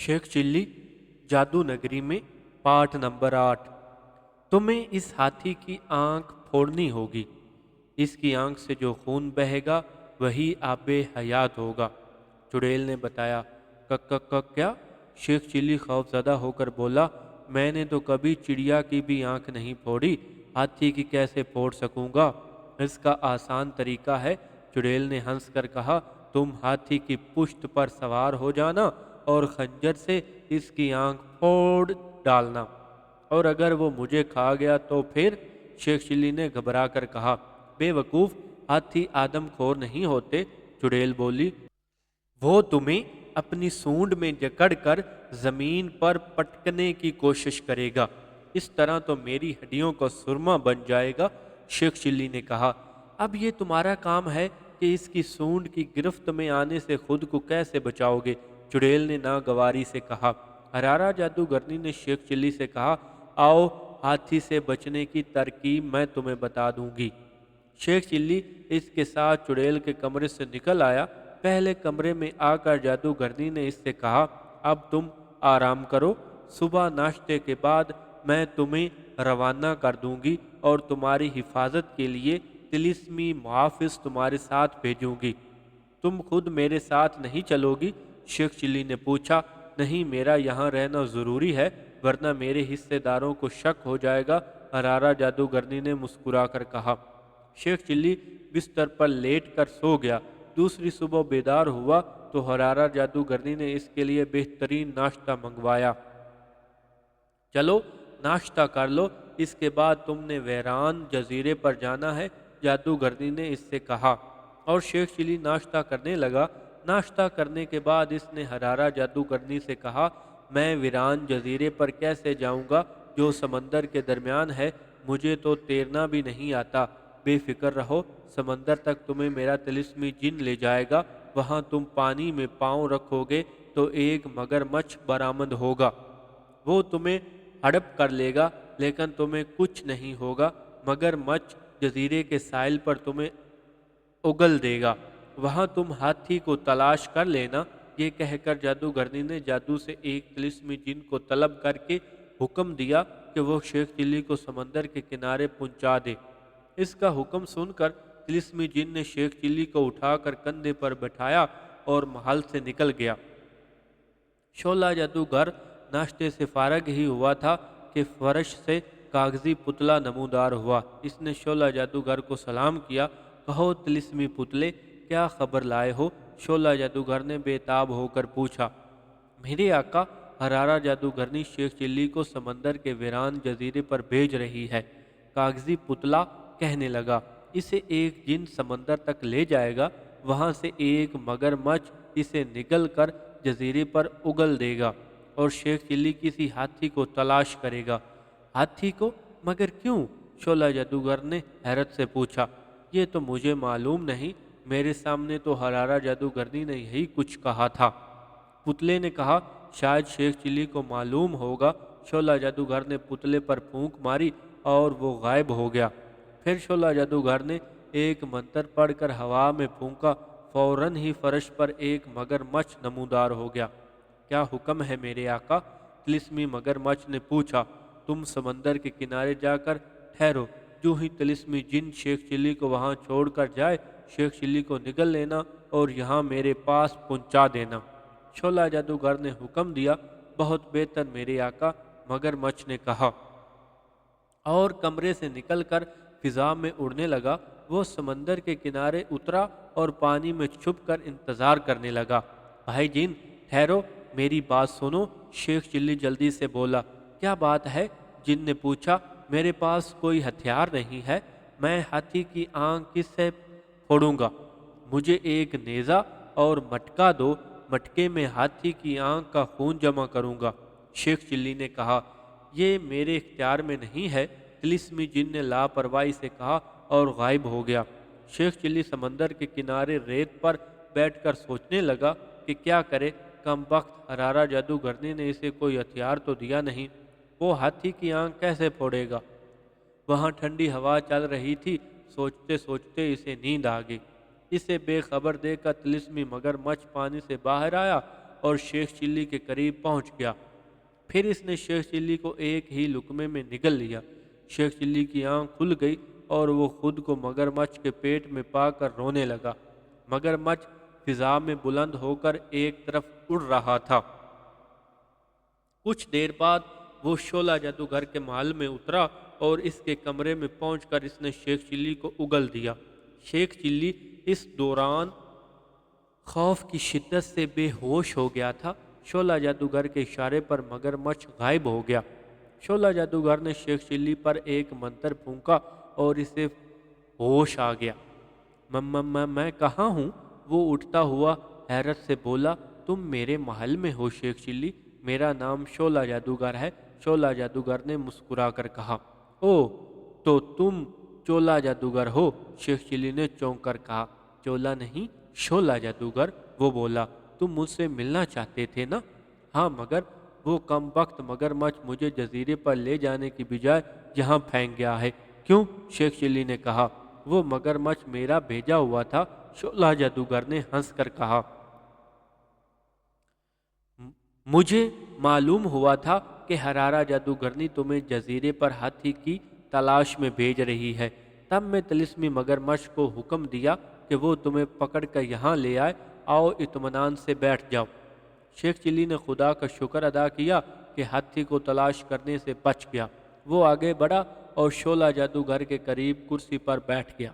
Sheikh chilli जादू नगरी में पाठ नंबर 8। तुम्हें इस हाथी की आंख फोड़नी होगी। इसकी आंख से जो खून बहेगा वही आबे हयात होगा। चुड़ैल ने बताया। कक कक कक क्या? शेख चिल्ली खौफजदा होकर बोला, मैंने तो कभी चिड़िया की भी आंख नहीं फोड़ी, हाथी की कैसे फोड़ सकूंगा? इसका आसान तरीका है। चुड़ैल ने हंसकर कहा, तुम हाथी की पुश्त पर सवार हो जाना और खंजर से इसकी आंख फोड़ डालना, और अगर वो मुझे खा गया तो फिर? शेख चिल्ली ने घबरा कर कहा। बेवकूफ, हाथी आदमखोर नहीं होते। चुड़ैल बोली, वो तुम्हें अपनी सूंड में जकड़कर जमीन पर पटकने की कोशिश करेगा। इस तरह तो मेरी हड्डियों का सुरमा बन जाएगा। शेख चिल्ली ने कहा, अब ये तुम्हारा काम है कि इसकी सूंड की गिरफ्त में आने से खुद को कैसे बचाओगे? चुड़ैल ने नागवारी से कहा। हरारा जादूगरनी ने शेख चिल्ली से कहा, आओ, हाथी से बचने की तरकीब मैं तुम्हें बता दूंगी। शेख चिल्ली इसके साथ चुड़ैल के कमरे से निकल आया। पहले कमरे में आकर जादूगरनी ने इससे कहा, अब तुम आराम करो, सुबह नाश्ते के बाद मैं तुम्हें रवाना कर दूंगी और तुम्हारी हिफाजत के लिए तिलिस्मी मुहाफिज तुम्हारे साथ भेजूंगी। तुम खुद मेरे साथ नहीं चलोगी? शेख चिल्ली ने पूछा। नहीं, मेरा यहाँ रहना ज़रूरी है, वरना मेरे हिस्सेदारों को शक हो जाएगा, हरारा जादूगरनी ने मुस्कुराकर कहा। शेख चिल्ली बिस्तर पर लेट कर सो गया। दूसरी सुबह बेदार हुआ तो हरारा जादूगरनी ने इसके लिए बेहतरीन नाश्ता मंगवाया। चलो, नाश्ता कर लो, इसके बाद तुमने वैरान जजीरे पर जाना है, जादूगरनी ने इससे कहा। और शेख चिली नाश्ता करने लगा। नाश्ता करने के बाद इसने हरारा जादूगरनी से कहा, मैं वीरान जजीरे पर कैसे जाऊंगा जो समंदर के दरमियान है? मुझे तो तैरना भी नहीं आता। बेफिक्र रहो, समंदर तक तुम्हें मेरा तिलिस्मी जिन ले जाएगा। वहां तुम पानी में पांव रखोगे तो एक मगरमच्छ बरामद होगा। वो तुम्हें हड़प कर लेगा, लेकिन तुम्हें कुछ नहीं होगा। मगरमच्छ जजीरे के साहिल पर तुम्हें उगल देगा। वहां तुम हाथी को तलाश कर लेना। ये कहकर जादूगरनी ने जादू से एक तिलिस्मी जिन को तलब करके हुक्म दिया कि वो शेख चिल्ली को समंदर के किनारे पहुंचा दे। इसका हुक्म सुनकर तिलिस्मी जिन ने शेख चिल्ली को उठाकर कंधे पर बैठाया और महल से निकल गया। शोला जादूगर नाश्ते से फारग ही हुआ था कि फर्श से कागजी पुतला नमूदार हुआ। इसने शोला जादूगर को सलाम किया। कहो तिलिस्मी पुतले, क्या खबर लाए हो? शोला जादूगर ने बेताब होकर पूछा। मेरे आका, हरारा जादूगरनी शेख चिल्ली को समंदर के वीरान जजीरे पर भेज रही है। कागजी पुतला कहने लगा। इसे एक जिन समंदर तक ले जाएगा, वहां से एक मगरमच्छ इसे निगल कर जजीरे पर उगल देगा और शेख चिल्ली किसी हाथी को तलाश करेगा। हाथी को? मगर क्यों? शोला जादूगर ने हैरत से पूछा। ये तो मुझे मालूम नहीं, मेरे सामने तो हरारा जादूगरनी ने यही कुछ कहा था। पुतले ने कहा, शायद शेख चिल्ली को मालूम होगा। शोला जादूगर ने पुतले पर फूंक मारी और वो गायब हो गया। फिर शोला जादूगर ने एक मंत्र पढ़कर हवा में फूंका। फौरन ही फर्श पर एक मगरमच्छ नमूदार हो गया। क्या हुक्म है मेरे आका? तिलिस्मी मगरमच्छ ने पूछा। तुम समंदर के किनारे जाकर ठहरो। जो ही तिलिस्मी जिन शेख चिल्ली को वहां छोड़कर जाए, शेख चिल्ली को निगल लेना और यहाँ मेरे पास पहुंचा देना। शोला जादूगर ने हुक्म दिया। बहुत बेहतर मेरे आका, मगरमच्छ ने कहा, और कमरे से निकलकर फिजा में उड़ने लगा। वो समंदर के किनारे उतरा और पानी में छुपकर इंतजार करने लगा। भाई जिन, ठहरो, मेरी बात सुनो। शेख चिल्ली जल्दी से बोला। क्या बात है? जिन ने पूछा। मेरे पास कोई हथियार नहीं है, मैं हाथी की आंख किससे फोड़ूंगा? मुझे एक नेज़ा और मटका दो, मटके में हाथी की आंख का खून जमा करूंगा। शेख चिल्ली ने कहा, ये मेरे इख्तियार में नहीं है। तिलिस्मी जिन ने लापरवाही से कहा और गायब हो गया। शेख चिल्ली समंदर के किनारे रेत पर बैठकर सोचने लगा कि क्या करे। कमबख्त, हरारा जादूगरनी ने इसे कोई हथियार तो दिया नहीं, वो हाथी की आंख कैसे फोड़ेगा? वहां ठंडी हवा चल रही थी। सोचते सोचते इसे नींद आ गई। इसे बेखबर देखकर तिलिस्मी मगरमच्छ पानी से बाहर आया اور شیخ چلی کے قریب پہنچ گیا۔ پھر اس نے شیخ چلی کو ایک ہی لقمے میں نگل لیا۔ شیخ چلی کی آنکھ کھل گئی اور وہ خود کو مگرمچھ کے پیٹ میں پا کر رونے لگا۔ مگرمچھ فضا میں بلند ہو کر ایک طرف اڑ رہا تھا۔ کچھ دیر بعد وہ شعلہ جادوگر کے محل میں اترا اور اس کے کمرے میں پہنچ کر اس نے شیخ چلی کو اگل دیا۔ شیخ چلی اس دوران خوف کی شدت سے بے ہوش ہو گیا تھا۔ شعلہ جادوگر کے اشارے پر مگرمچھ غائب ہو گیا۔ شعلہ جادوگر نے شیخ چلی پر ایک منتر پھونکا اور اسے ہوش آ گیا۔ میں کہاں ہوں؟ وہ اٹھتا ہوا حیرت سے بولا۔ تم میرے محل میں ہو شیخ چلی، میرا نام شعلہ جادوگر ہے۔ شعلہ جادوگر نے مسکرا کر کہا۔ او تو تم چولا جادوگر ہو؟ شیخ چلی نے چونک کر کہا۔ چولا نہیں، شعلہ جادوگر، وہ بولا۔ تم مجھ سے ملنا چاہتے تھے نا؟ ہاں، مگر وہ کم بخت مگرمچھ مجھے جزیرے پر لے جانے کی بجائے یہاں پھینک گیا ہے۔ کیوں؟ شیخ چلی نے کہا۔ وہ مگرمچھ میرا بھیجا ہوا تھا، شعلہ جادوگر نے ہنس کر کہا۔ مجھے معلوم ہوا تھا کہ حرارہ جادوگرنی تمہیں جزیرے پر ہاتھی کی تلاش میں بھیج رہی ہے۔ تب میں طلسمی مگرمچھ کو حکم دیا کہ وہ تمہیں پکڑ کر یہاں لے آئے۔ آؤ اطمینان سے بیٹھ جاؤ۔ شیخ چلی نے خدا کا شکر ادا کیا کہ ہاتھی کو تلاش کرنے سے بچ گیا۔ وہ آگے بڑھا اور شعلہ جادوگر کے قریب کرسی پر بیٹھ گیا۔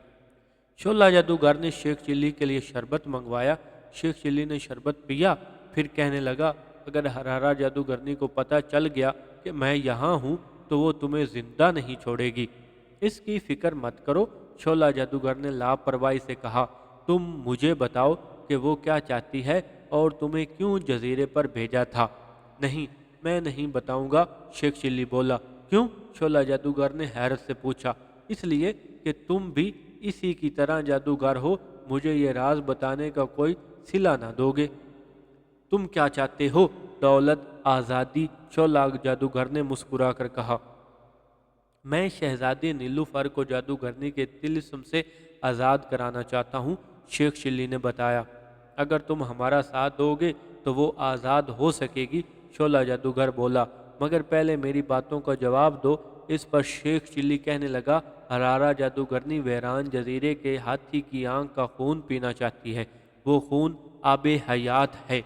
شعلہ جادوگر نے شیخ چلی کے لیے شربت منگوایا۔ شیخ چلی نے شربت پیا، پھر کہنے لگا، اگر حرارہ جادوگرنی کو پتہ چل گیا کہ میں یہاں ہوں تو وہ تمہیں زندہ نہیں چھوڑے گی۔ اس کی فکر مت کرو۔ شعلہ جادوگر نے لاپرواہی سے کہا۔ تم مجھے بتاؤ کہ وہ کیا چاہتی ہے اور تمہیں کیوں جزیرے پر بھیجا تھا؟ نہیں، میں نہیں بتاؤں گا، شیخ چلی بولا۔ کیوں؟ شعلہ جادوگر نے حیرت سے پوچھا۔ اس لیے کہ تم بھی اسی کی طرح جادوگر ہو، مجھے یہ راز بتانے کا کوئی صلہ نہ دو گے۔ تم کیا چاہتے ہو؟ دولت، آزادی، شعلہ جادوگر نے مسکرا کر کہا۔ میں شہزادی نیلوفر کو جادوگرنی کے طلسم سے آزاد کرانا چاہتا ہوں، شیخ چلی نے بتایا۔ اگر تم ہمارا ساتھ دو گے تو وہ آزاد ہو سکے گی، شعلہ جادوگر بولا، مگر پہلے میری باتوں کا جواب دو۔ اس پر شیخ چلی کہنے لگا، حرارہ جادوگرنی ویران جزیرے کے ہاتھی کی آنکھ کا خون پینا چاہتی ہے۔ وہ خون آب حیات ہے۔